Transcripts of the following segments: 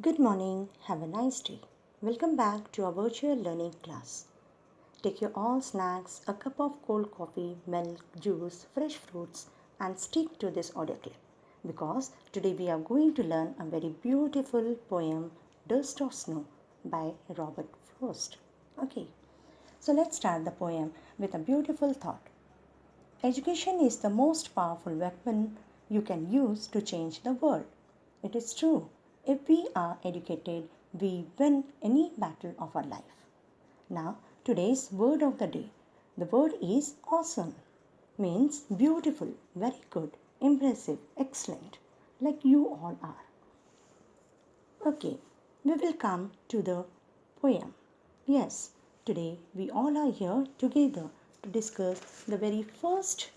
Good morning, have a nice day. Welcome back to our virtual learning class. Take your all snacks, a cup of cold coffee, milk, juice, fresh fruits, and stick to this audio clip because today we are going to learn a very beautiful poem, Dust of Snow by Robert Frost. Okay, so let's start the poem with a beautiful thought. Education is the most powerful weapon you can use to change the world. It is true. If we are educated, we win any battle of our life. Now, today's word of the day. The word is awesome. Means beautiful, very good, impressive, excellent, like you all are. Okay, we will come to the poem. Yes, today we all are here together to discuss the very first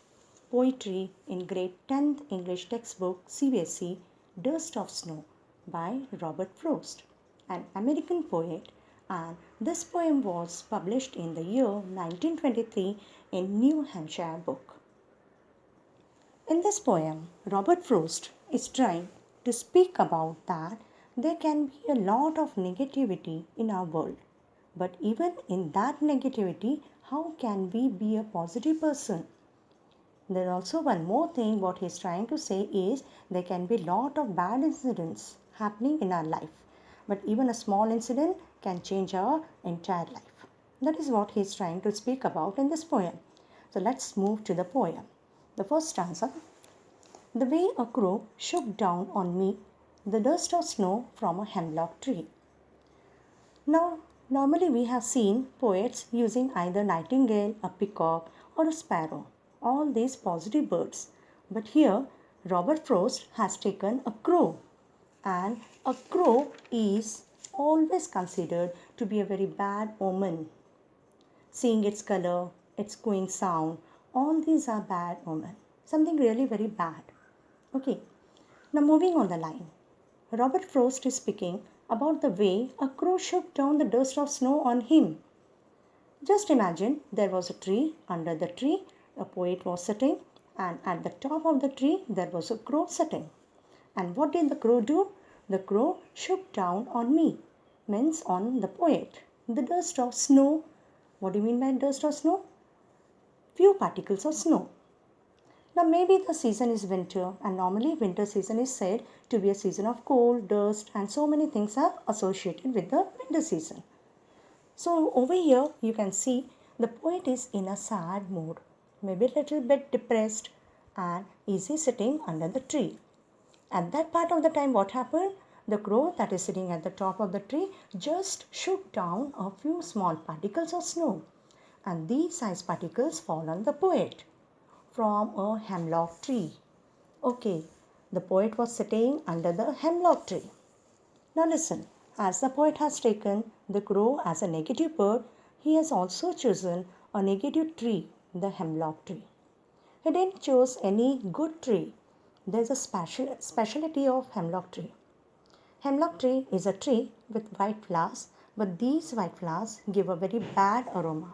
poetry in grade 10th English textbook CBSE Dust of Snow by Robert Frost, an American poet, and this poem was published in the year 1923 in New Hampshire book. In this poem, Robert Frost is trying to speak about that there can be a lot of negativity in our world. But even in that negativity, how can we be a positive person? There also one more thing what he's trying to say is there can be lot of bad incidents happening in our life. But even a small incident can change our entire life. That is what he's trying to speak about in this poem. So let's move to the poem. The first stanza. The way a crow shook down on me the dust of snow from a hemlock tree. Now, normally we have seen poets using either nightingale, a peacock, or a sparrow, all these positive birds. But here, Robert Frost has taken a crow, and a crow is always considered to be a very bad omen. Seeing its color, its cooing sound, all these are bad omen. Something really very bad. Okay, now moving on the line. Robert Frost is speaking about the way a crow shook down the dust of snow on him. Just imagine there was a tree, under the tree a poet was sitting, and at the top of the tree there was a crow sitting. And what did the crow do? The crow shook down on me, means on the poet, the dust of snow. What do you mean by dust of snow? Few particles of snow. Now maybe the season is winter, and normally winter season is said to be a season of cold, dust, and so many things are associated with the winter season. So over here you can see the poet is in a sad mood, maybe a little bit depressed, and is he sitting under the tree. At that part of the time what happened? The crow that is sitting at the top of the tree just shook down a few small particles of snow, and these ice particles fall on the poet from a hemlock tree. Okay, the poet was sitting under the hemlock tree. Now listen, as the poet has taken the crow as a negative bird, he has also chosen a negative tree, the hemlock tree. He didn't choose any good tree. There's a speciality of hemlock tree. Hemlock tree is a tree with white flowers, but these white flowers give a very bad aroma.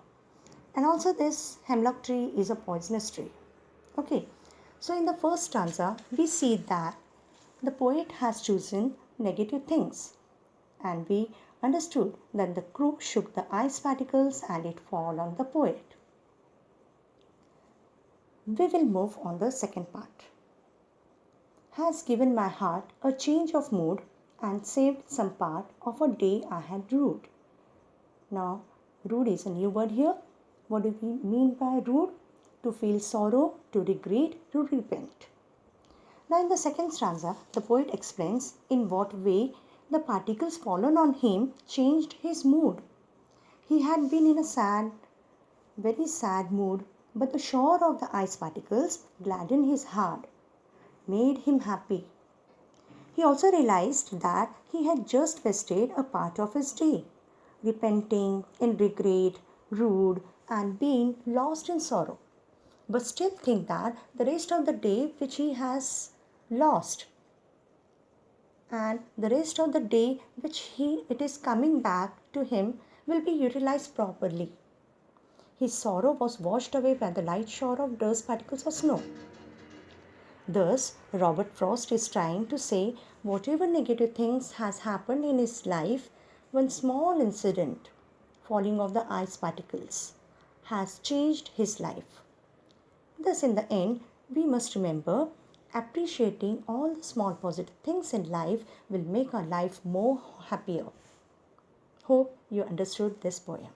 And also this hemlock tree is a poisonous tree. Okay, so in the first stanza, we see that the poet has chosen negative things, and we understood that the crow shook the ice particles and it fall on the poet. We will move on the second part. Has given my heart a change of mood and saved some part of a day I had rued. Now, rude is a new word here. What do we mean by rude? To feel sorrow, to regret, to repent. Now in the second stanza, the poet explains in what way the particles fallen on him changed his mood. He had been in a sad, very sad mood, but the shower of the ice particles gladdened his heart, made him happy. He also realized that he had just wasted a part of his day, repenting in regret, rude, and being lost in sorrow, but still think that the rest of the day which he has lost and the rest of the day which it is coming back to him will be utilized properly. His sorrow was washed away by the light shower of dust particles of snow. Thus, Robert Frost is trying to say whatever negative things has happened in his life, one small incident, falling of the ice particles, has changed his life. Thus, in the end, we must remember appreciating all the small positive things in life will make our life more happier. Hope you understood this poem.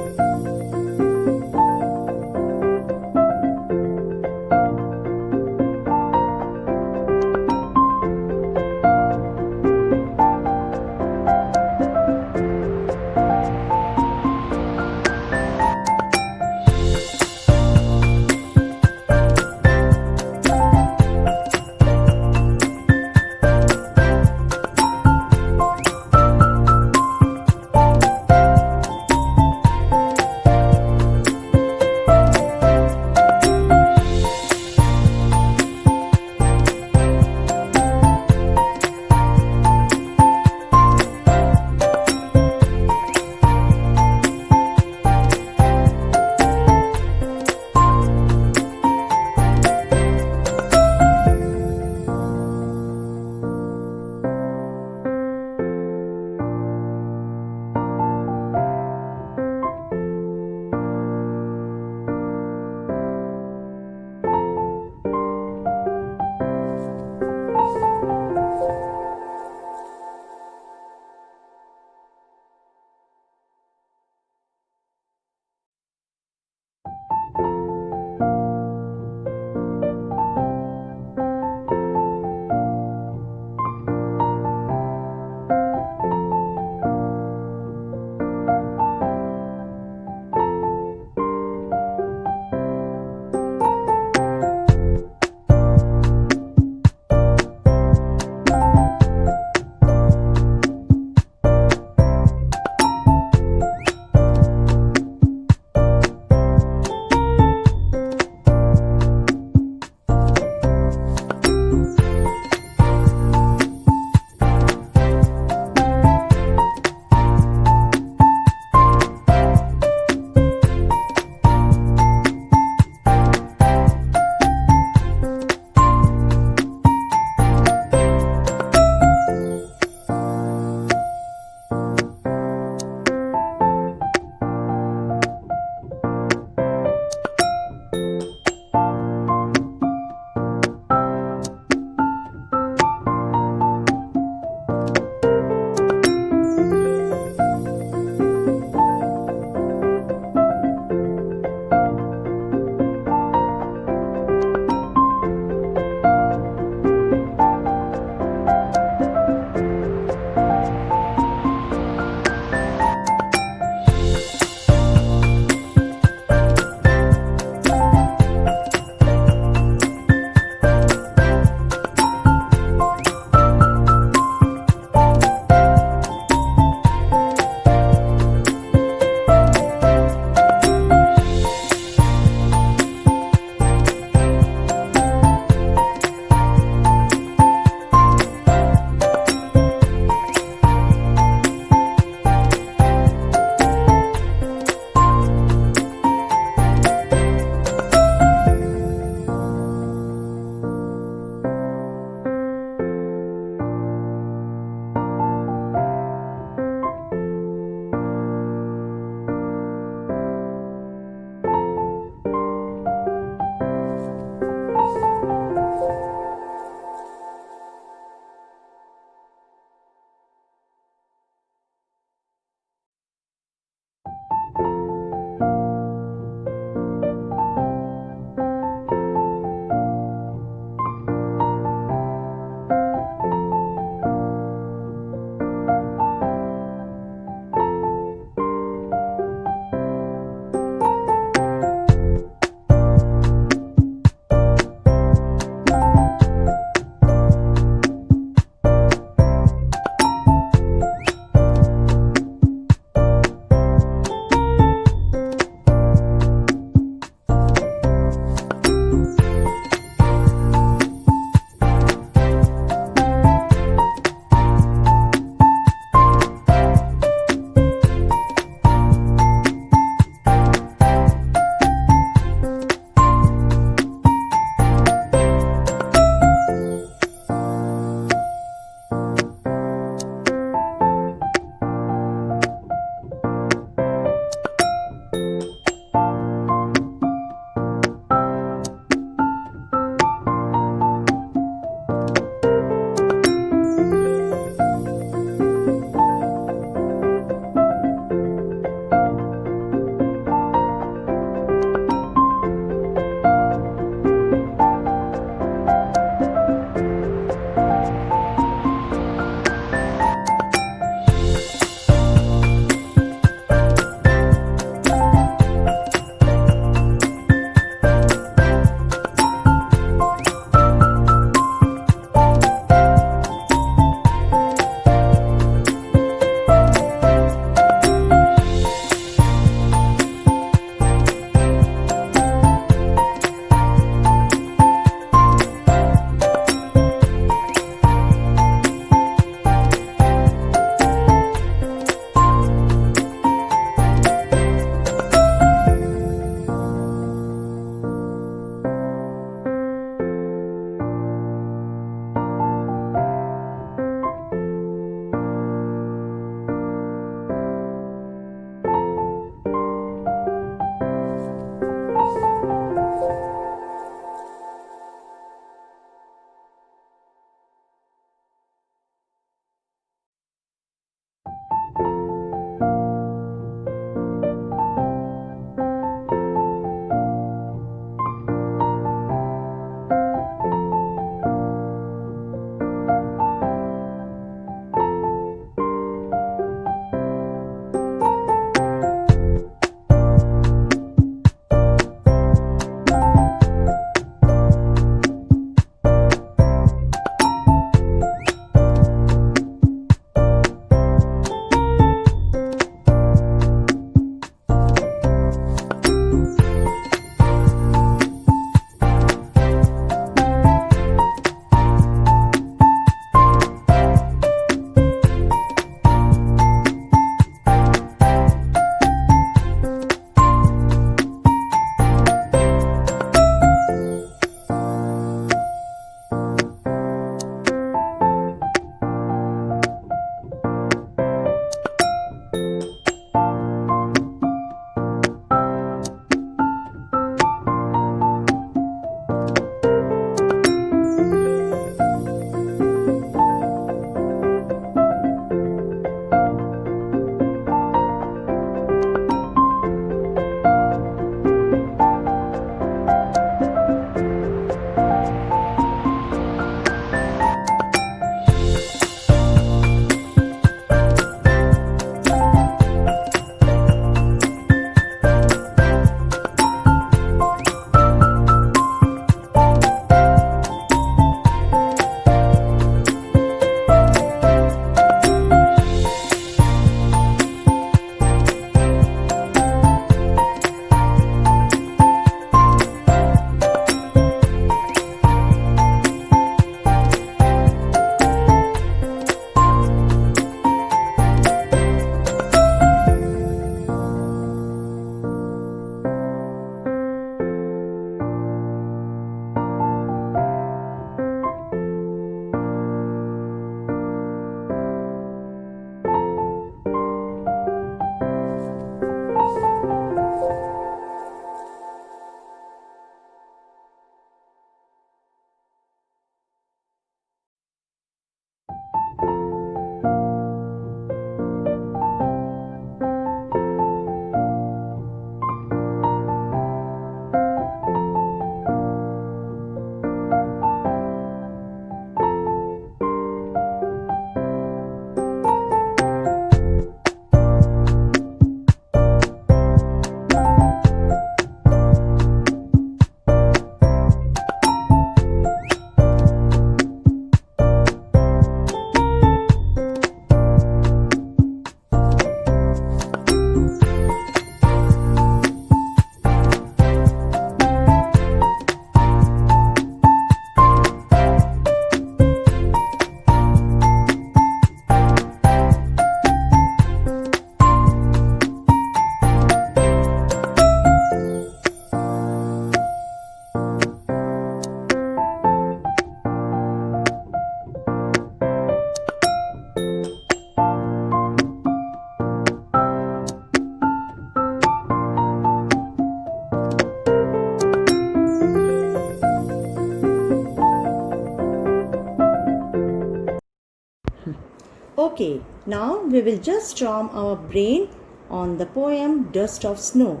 Okay, now we will just storm our brain on the poem Dust of Snow.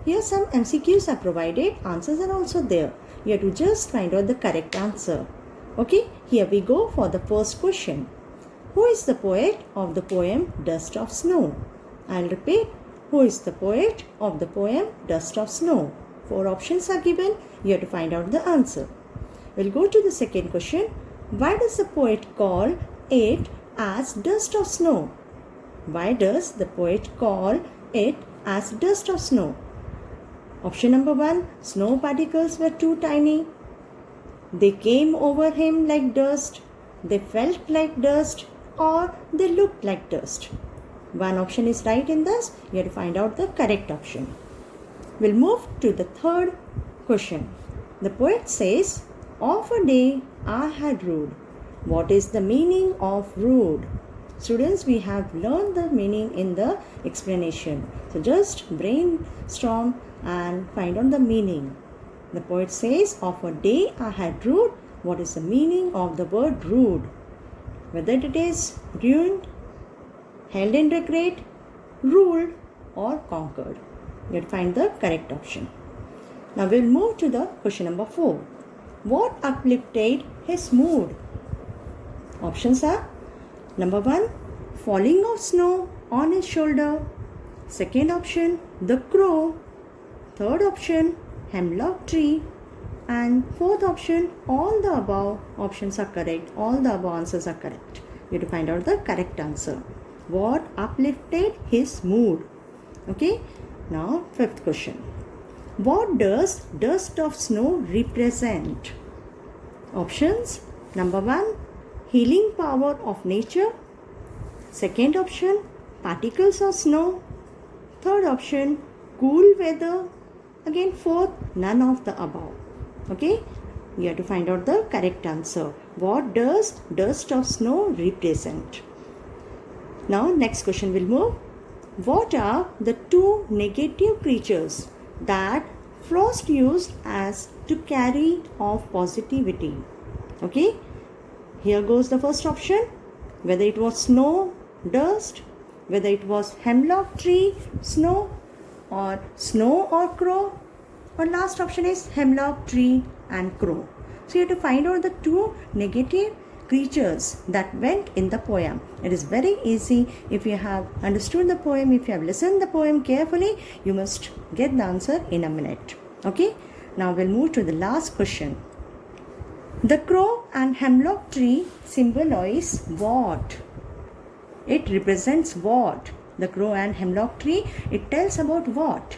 Here some MCQs are provided, answers are also there. You have to just find out the correct answer. Okay, here we go for the first question. Who is the poet of the poem Dust of Snow? I'll repeat. Who is the poet of the poem Dust of Snow? 4 options are given. You have to find out the answer. We'll go to the second question. Why does the poet call it as dust of snow? Why does the poet call it as dust of snow? Option number 1. Snow particles were too tiny. They came over him like dust. They felt like dust, or they looked like dust. One option is right in this. You have to find out the correct option. We'll move to the third question. The poet says, of a day I had rued. What is the meaning of rude? Students, we have learned the meaning in the explanation. So just brainstorm and find out the meaning. The poet says, of a day I had rued. What is the meaning of the word rude? Whether it is ruined, held in regret, ruled, or conquered. You have to find the correct option. Now we'll move to the question number 4. What uplifted his mood? Options are number 1, falling of snow on his shoulder. Second option, the crow. Third option, hemlock tree. And fourth option, all the above options are correct. All the above answers are correct. You have to find out the correct answer. What uplifted his mood? Okay. Now, fifth question. What does dust of snow represent? Options. Number 1, healing power of nature. Second option, particles of snow. Third option, cool weather. Again, fourth, none of the above. Okay, you have to find out the correct answer. What does dust of snow represent? Now, next question will move. What are the 2 negative creatures that Frost used as to carry off positivity? Okay, here goes the first option. Whether it was snow, dust, whether it was hemlock tree, snow, or snow or crow, or last option is hemlock tree and crow. So you have to find out the 2 negative creatures that went in the poem. It is very easy. If you have understood the poem, if you have listened the poem carefully, you must get the answer in a minute. Okay, now we'll move to the last question. The crow and hemlock tree symbolize what? It represents what? The crow and hemlock tree, it tells about what?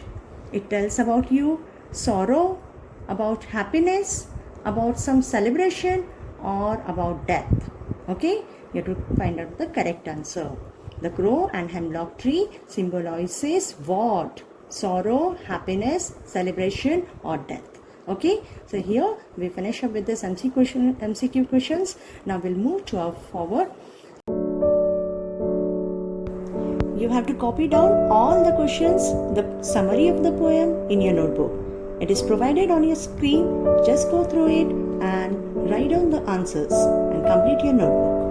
It tells about you, sorrow, about happiness, about some celebration, or about death. Okay, you have to find out the correct answer. The crow and hemlock tree symbolizes what? Sorrow, happiness, celebration, or death. Okay, so here we finish up with this MCQ questions. Now we'll move to our forward. You have to copy down all the questions, the summary of the poem in your notebook. It is provided on your screen. Just go through it and write down the answers and complete your notebook.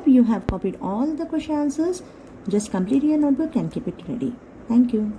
Hope you have copied all the question answers. Just complete your notebook and keep it ready. Thank you.